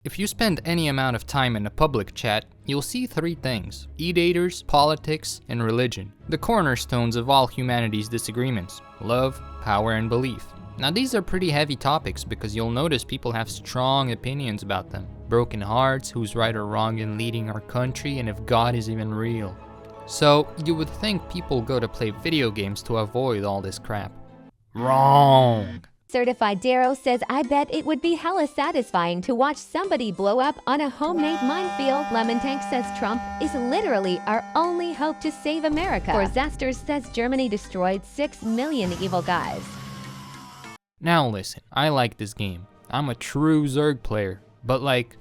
If you spend any amount of time in a public chat, you'll see three things: e-daters, politics, and religion, the cornerstones of all humanity's disagreements: love, power, and belief. Now these are pretty heavy topics because you'll notice people have strong opinions about them. Broken hearts, who's right or wrong in leading our country, and if God is even real. So you would think people go to play video games to avoid all this crap. Wrong! Certified Darrow says, I bet it would be hella satisfying to watch somebody blow up on a homemade minefield. Lemon Tank says Trump is literally our only hope to save America. Or Zasters says Germany destroyed 6 million evil guys. Now listen, I like this game. I'm a true Zerg player. But like,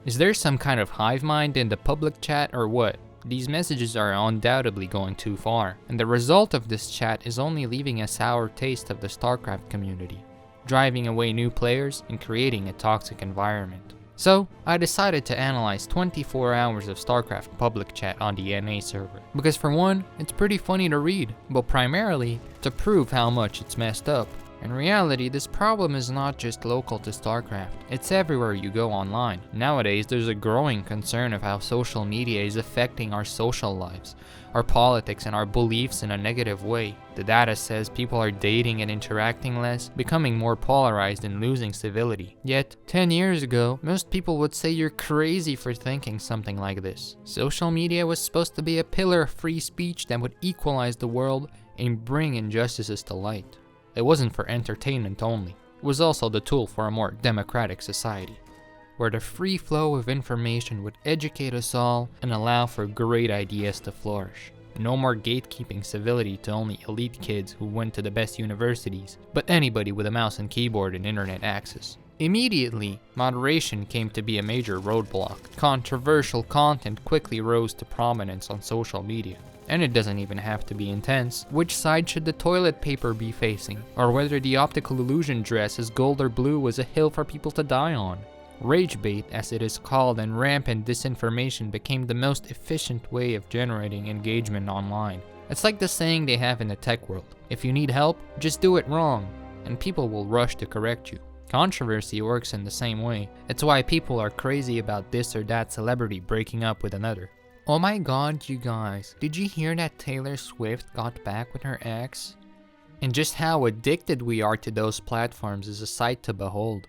is there some kind of hive mind in the public chat or what? These messages are undoubtedly going too far, and the result of this chat is only leaving a sour taste of the Starcraft community, driving away new players and creating a toxic environment. So, I decided to analyze 24 hours of Starcraft public chat on the NA server. Because for one, it's pretty funny to read, but primarily to prove how much it's messed up. In reality, this problem is not just local to Starcraft, it's everywhere you go online. Nowadays, there's a growing concern of how social media is affecting our social lives, our politics, and our beliefs in a negative way. The data says people are dating and interacting less, becoming more polarized and losing civility. Yet, 10 years ago, most people would say you're crazy for thinking something like this. Social media was supposed to be a pillar of free speech that would equalize the world and bring injustices to light. It wasn't for entertainment only, it was also the tool for a more democratic society, where the free flow of information would educate us all and allow for great ideas to flourish. No more gatekeeping civility to only elite kids who went to the best universities, but anybody with a mouse and keyboard and internet access. Immediately, moderation came to be a major roadblock. Controversial content quickly rose to prominence on social media. And it doesn't even have to be intense. Which side should the toilet paper be facing? Or whether the optical illusion dress is gold or blue was a hill for people to die on. Rage bait, as it is called, and rampant disinformation became the most efficient way of generating engagement online. It's like the saying they have in the tech world: if you need help, just do it wrong, and people will rush to correct you. Controversy works in the same way. It's why people are crazy about this or that celebrity breaking up with another. Oh my god, you guys, did you hear that Taylor Swift got back with her ex? And just how addicted we are to those platforms is a sight to behold.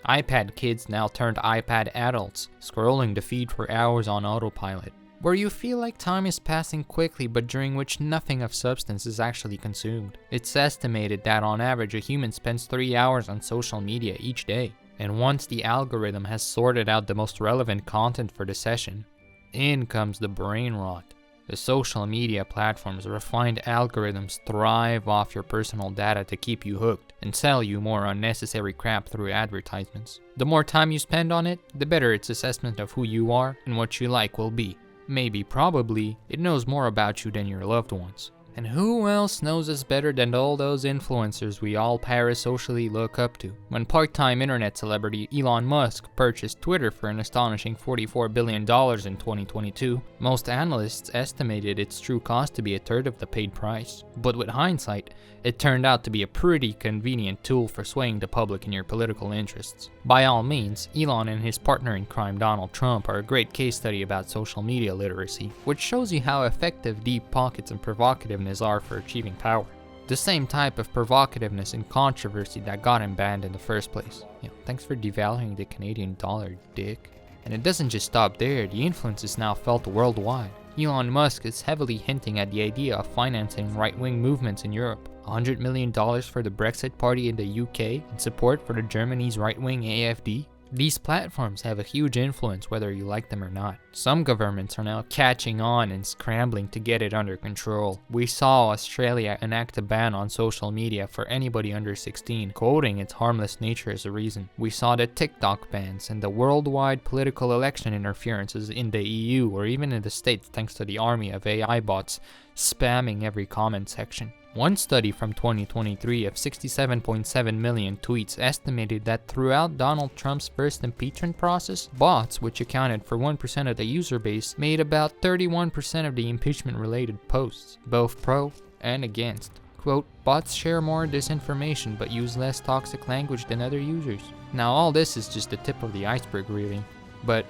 iPad kids now turned iPad adults, scrolling the feed for hours on autopilot, where you feel like time is passing quickly but during which nothing of substance is actually consumed. It's estimated that on average a human spends 3 hours on social media each day, and once the algorithm has sorted out the most relevant content for the session, in comes the brain rot. The social media platforms' refined algorithms thrive off your personal data to keep you hooked and sell you more unnecessary crap through advertisements. The more time you spend on it, the better its assessment of who you are and what you like will be. Maybe, probably, it knows more about you than your loved ones. And who else knows us better than all those influencers we all parasocially look up to? When part-time internet celebrity Elon Musk purchased Twitter for an astonishing $44 billion in 2022, most analysts estimated its true cost to be a third of the paid price. But with hindsight, it turned out to be a pretty convenient tool for swaying the public in your political interests. By all means, Elon and his partner in crime Donald Trump are a great case study about social media literacy, which shows you how effective deep pockets and provocativeness are for achieving power. The same type of provocativeness and controversy that got him banned in the first place. Thanks for devaluing the Canadian dollar, dick. And it doesn't just stop there, the influence is now felt worldwide. Elon Musk is heavily hinting at the idea of financing right-wing movements in Europe. $100 million for the Brexit party in the UK and support for the Germany's right-wing AfD. These platforms have a huge influence whether you like them or not. Some governments are now catching on and scrambling to get it under control. We saw Australia enact a ban on social media for anybody under 16, quoting its harmless nature as a reason. We saw the TikTok bans and the worldwide political election interferences in the EU or even in the States thanks to the army of AI bots spamming every comment section. One study from 2023 of 67.7 million tweets estimated that throughout Donald Trump's first impeachment process, bots, which accounted for 1% of the user base, made about 31% of the impeachment-related posts, both pro and against. quote, bots share more disinformation but use less toxic language than other users. Now all this is just the tip of the iceberg really, but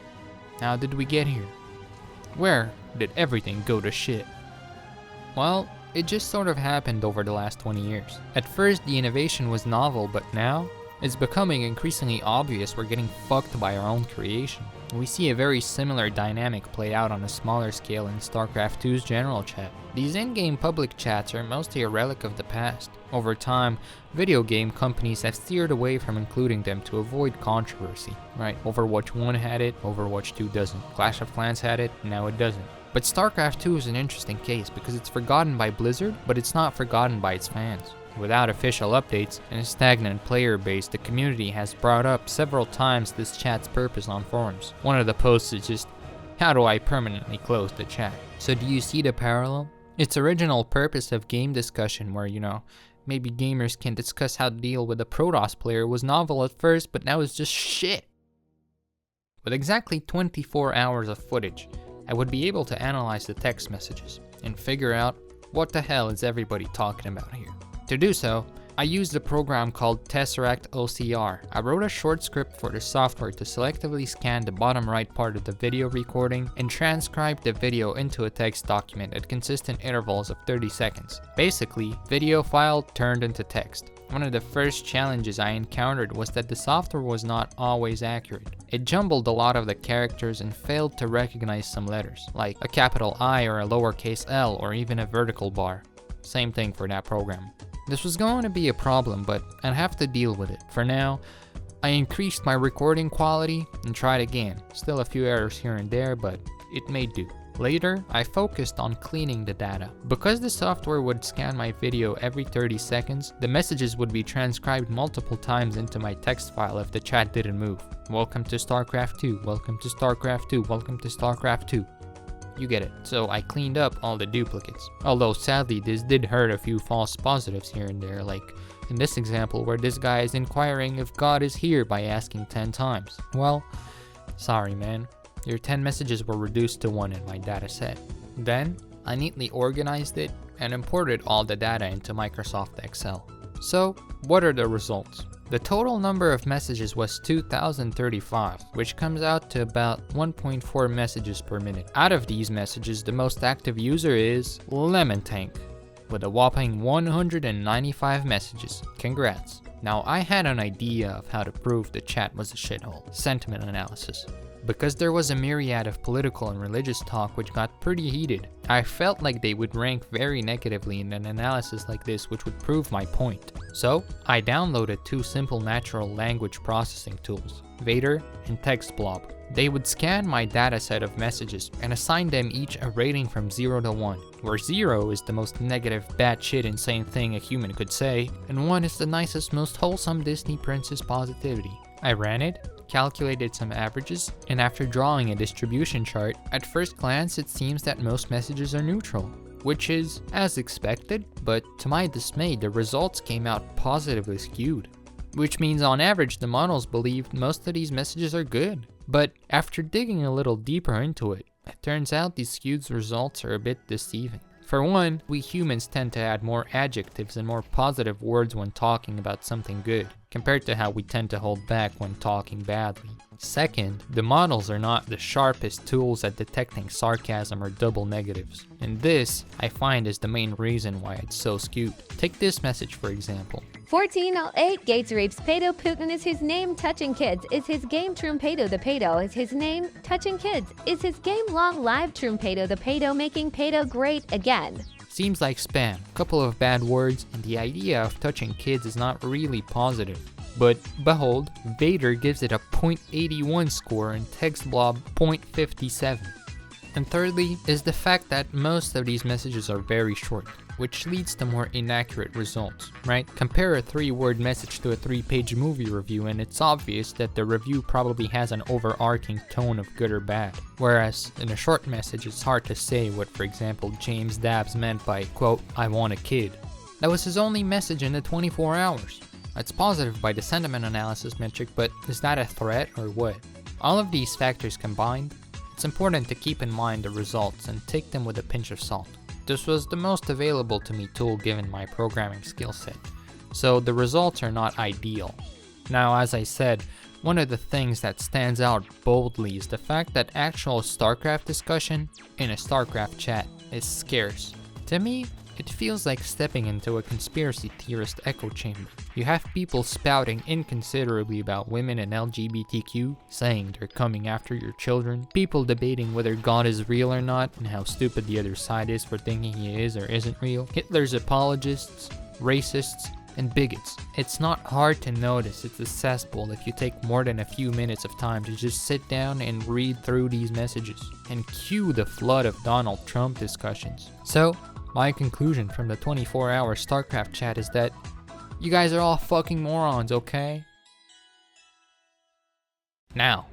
how did we get here? Where did everything go to shit? Well, it just sort of happened over the last 20 years. At first the innovation was novel, but now it's becoming increasingly obvious we're getting fucked by our own creation. We see a very similar dynamic play out on a smaller scale in Starcraft 2's general chat. These in-game public chats are mostly a relic of the past. Over time, video game companies have steered away from including them to avoid controversy. Right, Overwatch 1 had it, Overwatch 2 doesn't. Clash of Clans had it, now it doesn't. But Starcraft 2 is an interesting case because it's forgotten by Blizzard, but it's not forgotten by its fans. Without official updates and a stagnant player base, the community has brought up several times this chat's purpose on forums. One of the posts is just, how do I permanently close the chat? So do you see the parallel? Its original purpose of game discussion where, maybe gamers can discuss how to deal with a Protoss player was novel at first, but now it's just shit. With exactly 24 hours of footage, I would be able to analyze the text messages and figure out what the hell is everybody talking about here. To do so, I used a program called Tesseract OCR. I wrote a short script for the software to selectively scan the bottom right part of the video recording and transcribe the video into a text document at consistent intervals of 30 seconds. Basically, video file turned into text. One of the first challenges I encountered was that the software was not always accurate. It jumbled a lot of the characters and failed to recognize some letters, like a capital I or a lowercase l or even a vertical bar. Same thing for that program. This was going to be a problem, but I'd have to deal with it. For now, I increased my recording quality and tried again. Still a few errors here and there, but it made do. Later, I focused on cleaning the data. Because the software would scan my video every 30 seconds, the messages would be transcribed multiple times into my text file if the chat didn't move. Welcome to Starcraft 2, welcome to Starcraft 2, welcome to Starcraft 2. You get it. So I cleaned up all the duplicates. Although sadly this did hurt a few false positives here and there, like in this example where this guy is inquiring if God is here by asking 10 times. Well, sorry man, your 10 messages were reduced to 1 in my data set. Then I neatly organized it and imported all the data into Microsoft Excel. So what are the results? The total number of messages was 2035, which comes out to about 1.4 messages per minute. Out of these messages, the most active user is Lemon Tank, with a whopping 195 messages. Congrats. Now I had an idea of how to prove the chat was a shithole. Sentiment analysis. Because there was a myriad of political and religious talk which got pretty heated, I felt like they would rank very negatively in an analysis like this, which would prove my point. So, I downloaded 2 simple natural language processing tools, Vader and TextBlob. They would scan my dataset of messages and assign them each a rating from 0 to 1, where 0 is the most negative, batshit insane thing a human could say, and 1 is the nicest, most wholesome Disney princess positivity. I ran it, calculated some averages, and after drawing a distribution chart, at first glance it seems that most messages are neutral, which is as expected, but to my dismay the results came out positively skewed. Which means on average the models believe most of these messages are good. But after digging a little deeper into it, it turns out these skewed results are a bit deceiving. For one, we humans tend to add more adjectives and more positive words when talking about something good, compared to how we tend to hold back when talking badly. Second, the models are not the sharpest tools at detecting sarcasm or double negatives. And this, I find, is the main reason why it's so skewed. Take this message for example. 1408 Gates Reeves Pedo Putin is his name, touching kids is his game, Trumpedo the Pedo is his name, touching kids is his game, long live Trumpedo the Pedo making pedo great again. Seems like spam, couple of bad words, and the idea of touching kids is not really positive. But behold, Vader gives it a 0.81 score and TextBlob 0.57. And thirdly is the fact that most of these messages are very short, which leads to more inaccurate results, right? Compare a 3-word message to a 3-page movie review and it's obvious that the review probably has an overarching tone of good or bad. Whereas in a short message it's hard to say what, for example, James Dabbs meant by, quote, I want a kid. That was his only message in the 24 hours. It's positive by the sentiment analysis metric, but is that a threat or what? All of these factors combined, it's important to keep in mind the results and take them with a pinch of salt. This was the most available to me tool given my programming skill set, so the results are not ideal. Now, as I said, one of the things that stands out boldly is the fact that actual Starcraft discussion in a Starcraft chat is scarce. To me, it feels like stepping into a conspiracy theorist echo chamber. You have people spouting inconsiderably about women and LGBTQ, saying they're coming after your children, people debating whether God is real or not and how stupid the other side is for thinking he is or isn't real, Hitler's apologists, racists, and bigots. It's not hard to notice it's a cesspool if you take more than a few minutes of time to just sit down and read through these messages and cue the flood of Donald Trump discussions. So, my conclusion from the 24-hour Starcraft chat is that you guys are all fucking morons, okay? Now,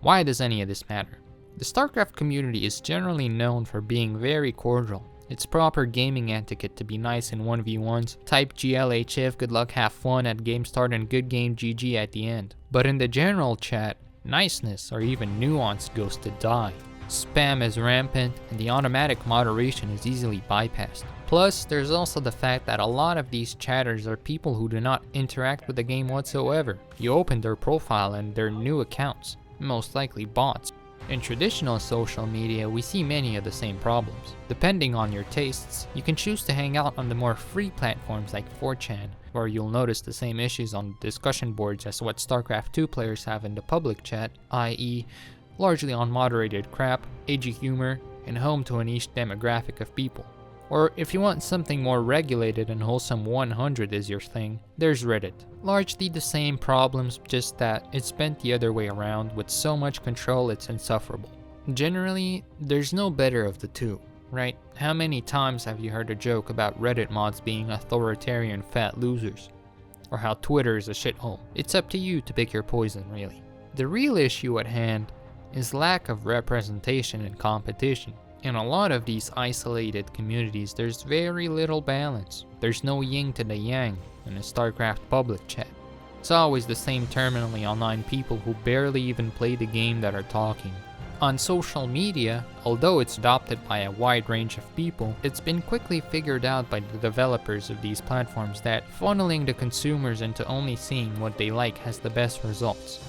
why does any of this matter? The Starcraft community is generally known for being very cordial. It's proper gaming etiquette to be nice in 1v1s, type GLHF, good luck, have fun at game start, and good game GG at the end. But in the general chat, niceness or even nuance goes to die. Spam is rampant, and the automatic moderation is easily bypassed. Plus, there's also the fact that a lot of these chatters are people who do not interact with the game whatsoever. You open their profile and they're new accounts, most likely bots. In traditional social media, we see many of the same problems. Depending on your tastes, you can choose to hang out on the more free platforms like 4chan, where you'll notice the same issues on discussion boards as what StarCraft 2 players have in the public chat, i.e., largely unmoderated crap, edgy humor, and home to a niche demographic of people. Or if you want something more regulated and wholesome 100 is your thing, there's Reddit. Largely the same problems, just that it's bent the other way around with so much control it's insufferable. Generally, there's no better of the two, right? How many times have you heard a joke about Reddit mods being authoritarian fat losers? Or how Twitter is a shithole? It's up to you to pick your poison, really. The real issue at hand is lack of representation and competition. In a lot of these isolated communities, there's very little balance. There's no yin to the yang in a StarCraft public chat. It's always the same terminally online people who barely even play the game that are talking. On social media, although it's adopted by a wide range of people, it's been quickly figured out by the developers of these platforms that funneling the consumers into only seeing what they like has the best results.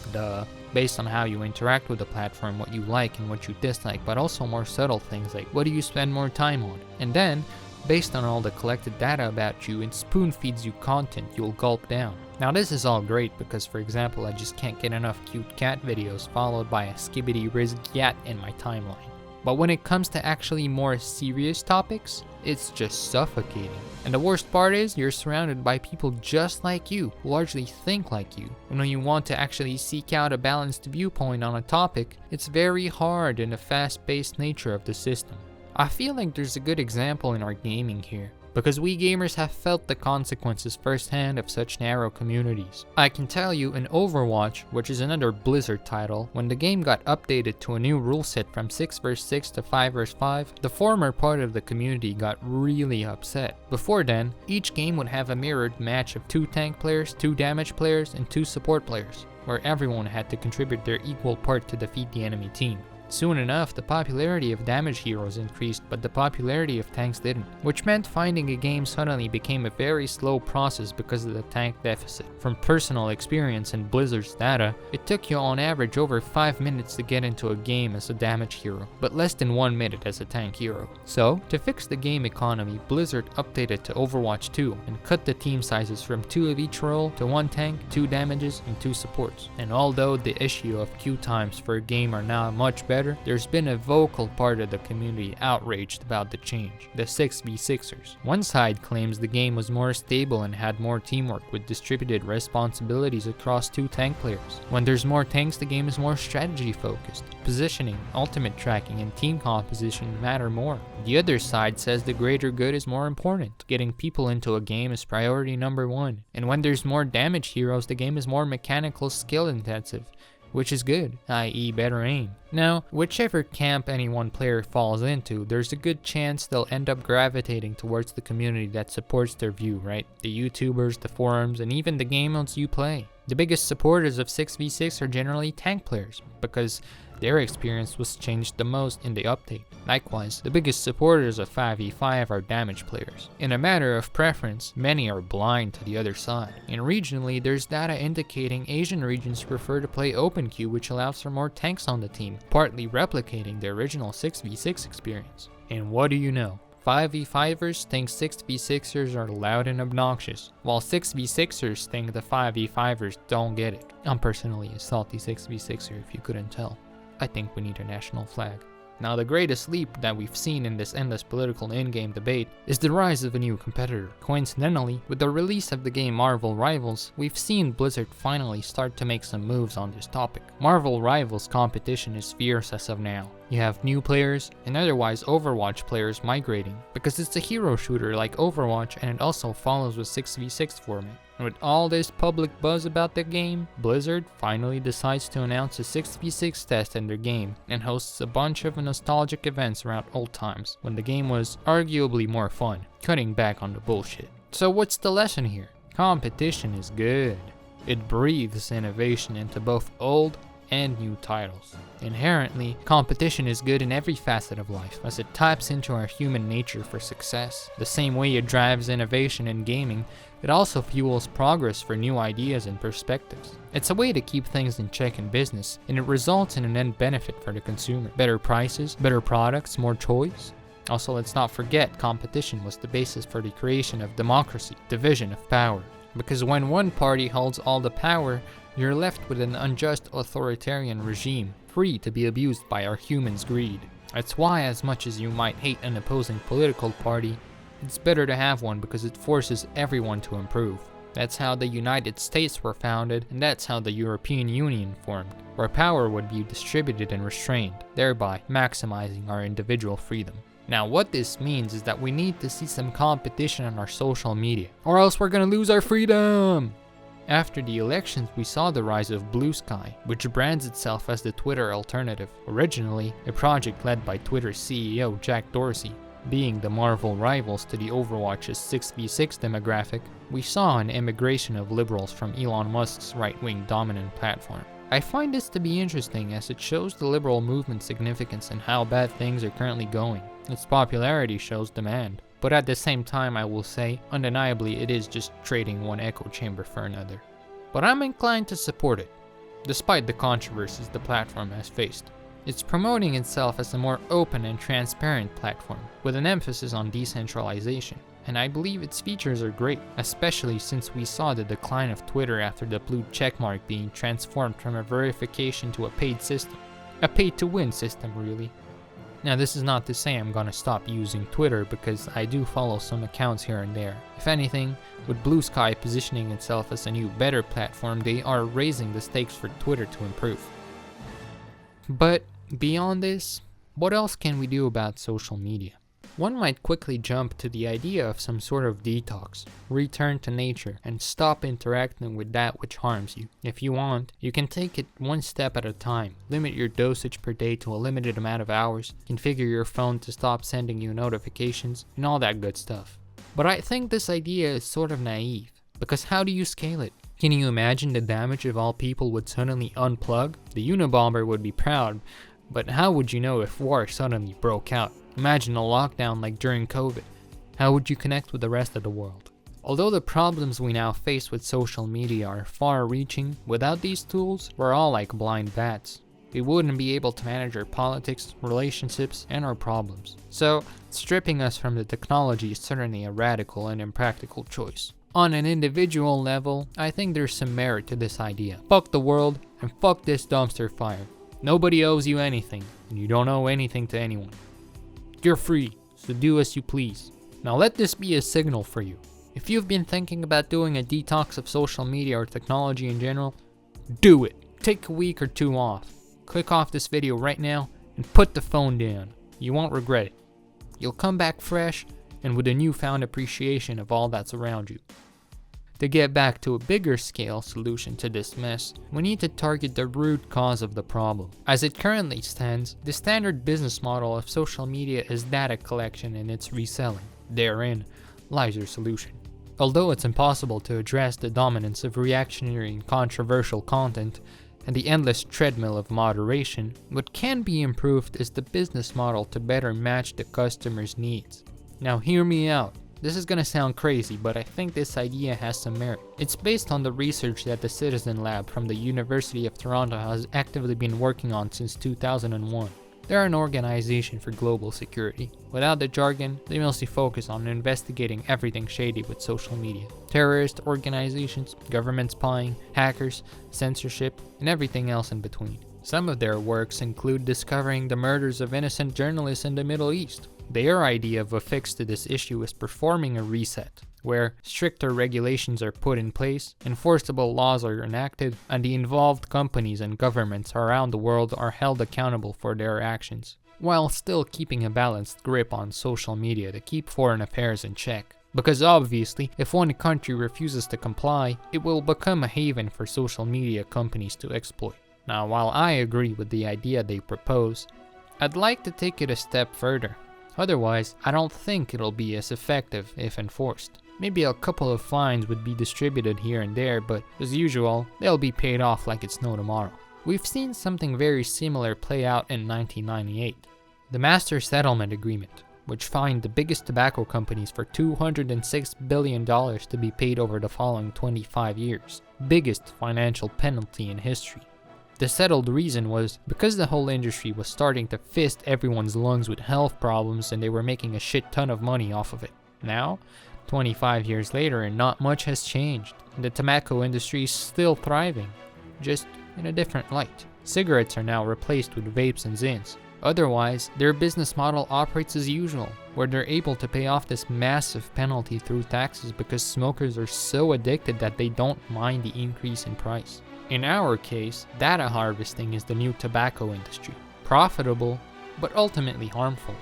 Based on how you interact with the platform, what you like and what you dislike, but also more subtle things like what do you spend more time on. And then, based on all the collected data about you, it spoon feeds you content you'll gulp down. Now this is all great because, for example, I just can't get enough cute cat videos followed by a skibbity riz cat in my timeline. But when it comes to actually more serious topics, it's just suffocating. And the worst part is, you're surrounded by people just like you, who largely think like you. And when you want to actually seek out a balanced viewpoint on a topic, it's very hard in the fast-paced nature of the system. I feel like there's a good example in our gaming here, because we gamers have felt the consequences firsthand of such narrow communities. I can tell you in Overwatch, which is another Blizzard title, when the game got updated to a new rule set from 6 vs 6 to 5 vs 5, the former part of the community got really upset. Before then, each game would have a mirrored match of 2 tank players, 2 damage players, and 2 support players, where everyone had to contribute their equal part to defeat the enemy team. Soon enough, the popularity of damage heroes increased, but the popularity of tanks didn't, which meant finding a game suddenly became a very slow process because of the tank deficit. From personal experience and Blizzard's data, it took you on average over 5 minutes to get into a game as a damage hero, but less than 1 minute as a tank hero. So, to fix the game economy, Blizzard updated to Overwatch 2 and cut the team sizes from 2 of each role to 1 tank, 2 damages, and 2 supports. And although the issue of queue times for a game are now much better, there's been a vocal part of the community outraged about the change, the 6v6ers. One side claims the game was more stable and had more teamwork with distributed responsibilities across 2 tank players. When there's more tanks, the game is more strategy focused. Positioning, ultimate tracking, and team composition matter more. The other side says the greater good is more important. Getting people into a game is priority number 1. And when there's more damage heroes, the game is more mechanical skill intensive, which is good, i.e. better aim. Now, whichever camp any one player falls into, there's a good chance they'll end up gravitating towards the community that supports their view, right? The YouTubers, the forums, and even the game modes you play. The biggest supporters of 6v6 are generally tank players, because their experience was changed the most in the update. Likewise, the biggest supporters of 5v5 are damage players. In a matter of preference, many are blind to the other side. And regionally, there's data indicating Asian regions prefer to play open queue, which allows for more tanks on the team, partly replicating the original 6v6 experience. And what do you know? 5v5ers think 6v6ers are loud and obnoxious, while 6v6ers think the 5v5ers don't get it. I'm personally a salty 6v6er if you couldn't tell. I think we need a national flag. Now, the greatest leap that we've seen in this endless political in-game debate is the rise of a new competitor. Coincidentally, with the release of the game Marvel Rivals, we've seen Blizzard finally start to make some moves on this topic. Marvel Rivals competition is fierce as of now. You have new players and otherwise Overwatch players migrating, because it's a hero shooter like Overwatch and it also follows with 6v6 format. And with all this public buzz about the game, Blizzard finally decides to announce a 6v6 test in their game and hosts a bunch of nostalgic events around old times when the game was arguably more fun, cutting back on the bullshit. So what's the lesson here? Competition is good. It breathes innovation into both old and new titles. Inherently, competition is good in every facet of life, as it taps into our human nature for success. The same way it drives innovation in gaming, it also fuels progress for new ideas and perspectives. It's a way to keep things in check in business, and it results in an end benefit for the consumer. Better prices, better products, more choice. Also, let's not forget, competition was the basis for the creation of democracy, division of power. Because when one party holds all the power, you're left with an unjust authoritarian regime, free to be abused by our humans' greed. That's why, as much as you might hate an opposing political party, it's better to have one because it forces everyone to improve. That's how the United States were founded, and that's how the European Union formed, where power would be distributed and restrained, thereby maximizing our individual freedom. Now, what this means is that we need to see some competition on our social media, or else we're gonna lose our freedom! After the elections, we saw the rise of Blue Sky, which brands itself as the Twitter alternative. Originally, a project led by Twitter's CEO Jack Dorsey. Being the Marvel Rivals to the Overwatch's 6v6 demographic, we saw an immigration of liberals from Elon Musk's right-wing dominant platform. I find this to be interesting as it shows the liberal movement's significance and how bad things are currently going. Its popularity shows demand. But at the same time, I will say, undeniably it is just trading one echo chamber for another. But I'm inclined to support it, despite the controversies the platform has faced. It's promoting itself as a more open and transparent platform, with an emphasis on decentralization. And I believe its features are great, especially since we saw the decline of Twitter after the blue checkmark being transformed from a verification to a paid system. A pay-to-win system, really. Now, this is not to say I'm gonna stop using Twitter, because I do follow some accounts here and there. If anything, with Blue Sky positioning itself as a new, better platform, they are raising the stakes for Twitter to improve. But beyond this, what else can we do about social media? One might quickly jump to the idea of some sort of detox, return to nature, and stop interacting with that which harms you. If you want, you can take it one step at a time, limit your dosage per day to a limited amount of hours, configure your phone to stop sending you notifications, and all that good stuff. But I think this idea is sort of naive, because how do you scale it? Can you imagine the damage if all people would suddenly unplug? The Unabomber would be proud, but how would you know if war suddenly broke out? Imagine a lockdown like during COVID. How would you connect with the rest of the world? Although the problems we now face with social media are far-reaching, without these tools, we're all like blind bats. We wouldn't be able to manage our politics, relationships, and our problems. So, stripping us from the technology is certainly a radical and impractical choice. On an individual level, I think there's some merit to this idea. Fuck the world, and fuck this dumpster fire. Nobody owes you anything, and you don't owe anything to anyone. You're free, so do as you please. Now let this be a signal for you. If you've been thinking about doing a detox of social media or technology in general, do it. Take a week or two off. Click off this video right now and put the phone down. You won't regret it. You'll come back fresh and with a newfound appreciation of all that's around you. To get back to a bigger scale solution to this mess, we need to target the root cause of the problem. As it currently stands, the standard business model of social media is data collection and its reselling. Therein lies your solution. Although it's impossible to address the dominance of reactionary and controversial content and the endless treadmill of moderation, what can be improved is the business model to better match the customer's needs. Now hear me out. This is gonna sound crazy, but I think this idea has some merit. It's based on the research that the Citizen Lab from the University of Toronto has actively been working on since 2001. They're an organization for global security. Without the jargon, they mostly focus on investigating everything shady with social media. Terrorist organizations, government spying, hackers, censorship, and everything else in between. Some of their works include discovering the murders of innocent journalists in the Middle East. Their idea of a fix to this issue is performing a reset, where stricter regulations are put in place, enforceable laws are enacted, and the involved companies and governments around the world are held accountable for their actions, while still keeping a balanced grip on social media to keep foreign affairs in check. Because obviously, if one country refuses to comply, it will become a haven for social media companies to exploit. Now, while I agree with the idea they propose, I'd like to take it a step further. Otherwise, I don't think it'll be as effective if enforced. Maybe a couple of fines would be distributed here and there, but as usual, they'll be paid off like it's no tomorrow. We've seen something very similar play out in 1998. The Master Settlement Agreement, which fined the biggest tobacco companies for $206 billion to be paid over the following 25 years. Biggest financial penalty in history. The settled reason was because the whole industry was starting to fist everyone's lungs with health problems and they were making a shit ton of money off of it. Now, 25 years later, and not much has changed. The tobacco industry is still thriving, just in a different light. Cigarettes are now replaced with vapes and zins. Otherwise, their business model operates as usual, where they're able to pay off this massive penalty through taxes because smokers are so addicted that they don't mind the increase in price. In our case, data harvesting is the new tobacco industry. Profitable, but ultimately harmful.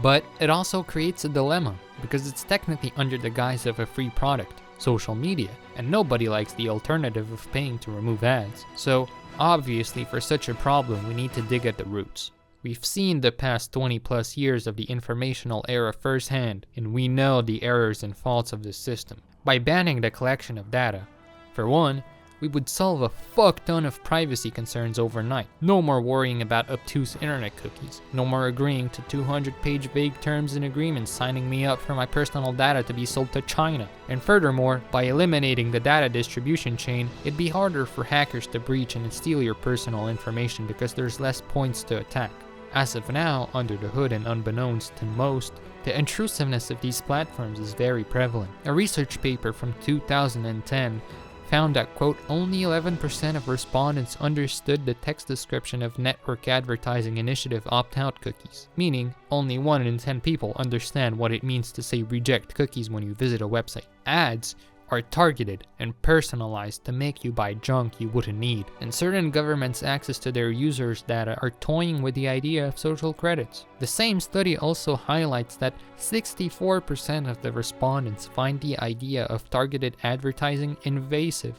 But it also creates a dilemma, because it's technically under the guise of a free product, social media, and nobody likes the alternative of paying to remove ads. So, obviously for such a problem we need to dig at the roots. We've seen the past 20 plus years of the informational era firsthand, and we know the errors and faults of this system. By banning the collection of data, for one, we would solve a fuck ton of privacy concerns overnight. No more worrying about obtuse internet cookies. No more agreeing to 200-page vague terms and agreements signing me up for my personal data to be sold to China. And furthermore, by eliminating the data distribution chain, it'd be harder for hackers to breach and steal your personal information because there's less points to attack. As of now, under the hood and unbeknownst to most, the intrusiveness of these platforms is very prevalent. A research paper from 2010 found that, quote, only 11% of respondents understood the text description of network advertising initiative opt-out cookies, meaning only 1 in 10 people understand what it means to say reject cookies when you visit a website. Ads are targeted and personalized to make you buy junk you wouldn't need, and certain governments' access to their users' data are toying with the idea of social credits. The same study also highlights that 64% of the respondents find the idea of targeted advertising invasive.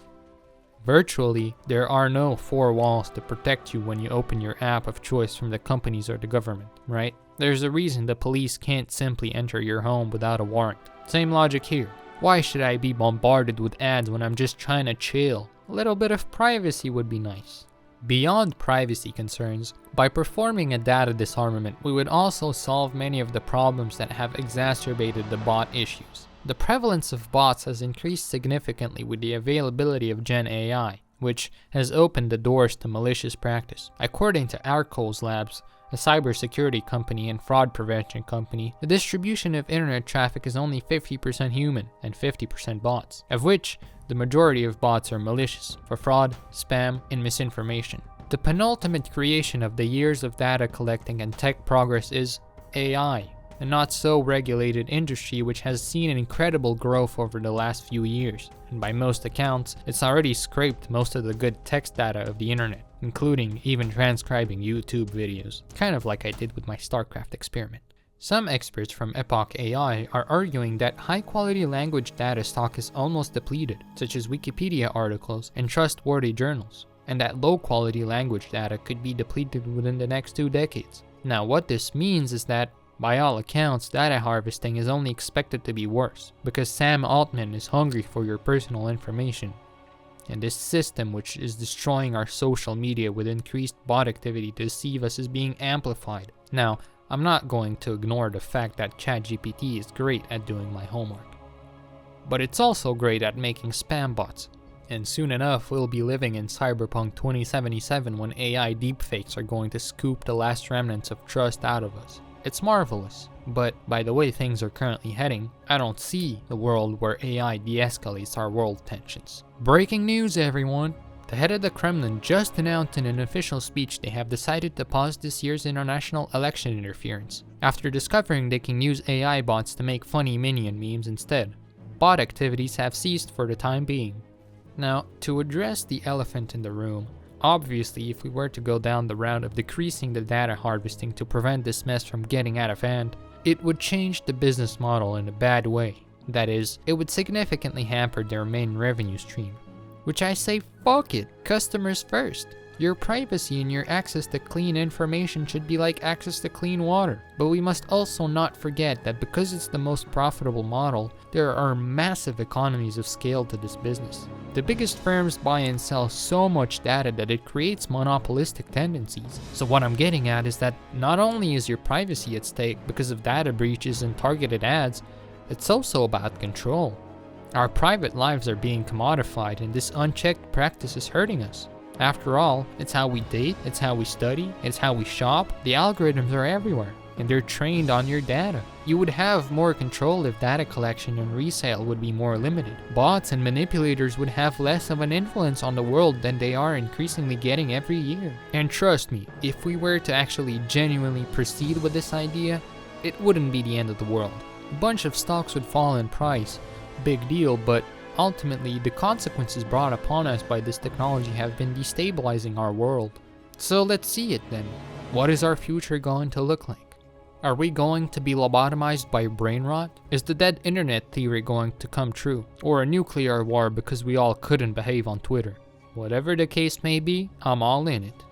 Virtually, there are no 4 walls to protect you when you open your app of choice from the companies or the government, right? There's a reason the police can't simply enter your home without a warrant. Same logic here. Why should I be bombarded with ads when I'm just trying to chill? A little bit of privacy would be nice. Beyond privacy concerns, by performing a data disarmament, we would also solve many of the problems that have exacerbated the bot issues. The prevalence of bots has increased significantly with the availability of Gen AI, which has opened the doors to malicious practice. According to Arcos Labs, a cybersecurity company and fraud prevention company, the distribution of internet traffic is only 50% human and 50% bots, of which the majority of bots are malicious for fraud, spam, and misinformation. The penultimate creation of the years of data collecting and tech progress is AI, a not so regulated industry which has seen an incredible growth over the last few years, and by most accounts, it's already scraped most of the good text data of the internet, including even transcribing YouTube videos, kind of like I did with my Starcraft experiment. Some experts from Epoch AI are arguing that high-quality language data stock is almost depleted, such as Wikipedia articles and trustworthy journals, and that low-quality language data could be depleted within the next 2 decades. Now, what this means is that By all accounts, data harvesting is only expected to be worse, because Sam Altman is hungry for your personal information. And this system, which is destroying our social media with increased bot activity to deceive us, is being amplified. Now, I'm not going to ignore the fact that ChatGPT is great at doing my homework. But it's also great at making spam bots. And soon enough, we'll be living in Cyberpunk 2077 when AI deepfakes are going to scoop the last remnants of trust out of us. It's marvelous, but by the way things are currently heading, I don't see the world where AI de-escalates our world tensions. Breaking news, everyone! The head of the Kremlin just announced in an official speech they have decided to pause this year's international election interference, after discovering they can use AI bots to make funny minion memes instead. Bot activities have ceased for the time being. Now, to address the elephant in the room, obviously, if we were to go down the route of decreasing the data harvesting to prevent this mess from getting out of hand, it would change the business model in a bad way. That is, it would significantly hamper their main revenue stream. Which I say, fuck it, customers first. Your privacy and your access to clean information should be like access to clean water. But we must also not forget that because it's the most profitable model, there are massive economies of scale to this business. The biggest firms buy and sell so much data that it creates monopolistic tendencies. So what I'm getting at is that not only is your privacy at stake because of data breaches and targeted ads, it's also about control. Our private lives are being commodified, and this unchecked practice is hurting us. After all, it's how we date, it's how we study, it's how we shop. The algorithms are everywhere, and they're trained on your data. You would have more control if data collection and resale would be more limited. Bots and manipulators would have less of an influence on the world than they are increasingly getting every year. And trust me, if we were to actually genuinely proceed with this idea, it wouldn't be the end of the world. A bunch of stocks would fall in price, big deal, but ultimately, the consequences brought upon us by this technology have been destabilizing our world. So let's see it then. What is our future going to look like? Are we going to be lobotomized by brain rot? Is the dead internet theory going to come true? Or a nuclear war because we all couldn't behave on Twitter? Whatever the case may be, I'm all in it.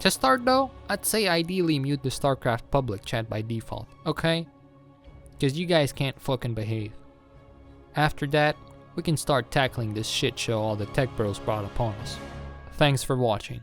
To start though, I'd say ideally mute the Starcraft public chat by default, okay? Because you guys can't fucking behave. After that, we can start tackling this shit show all the tech bros brought upon us. Thanks for watching.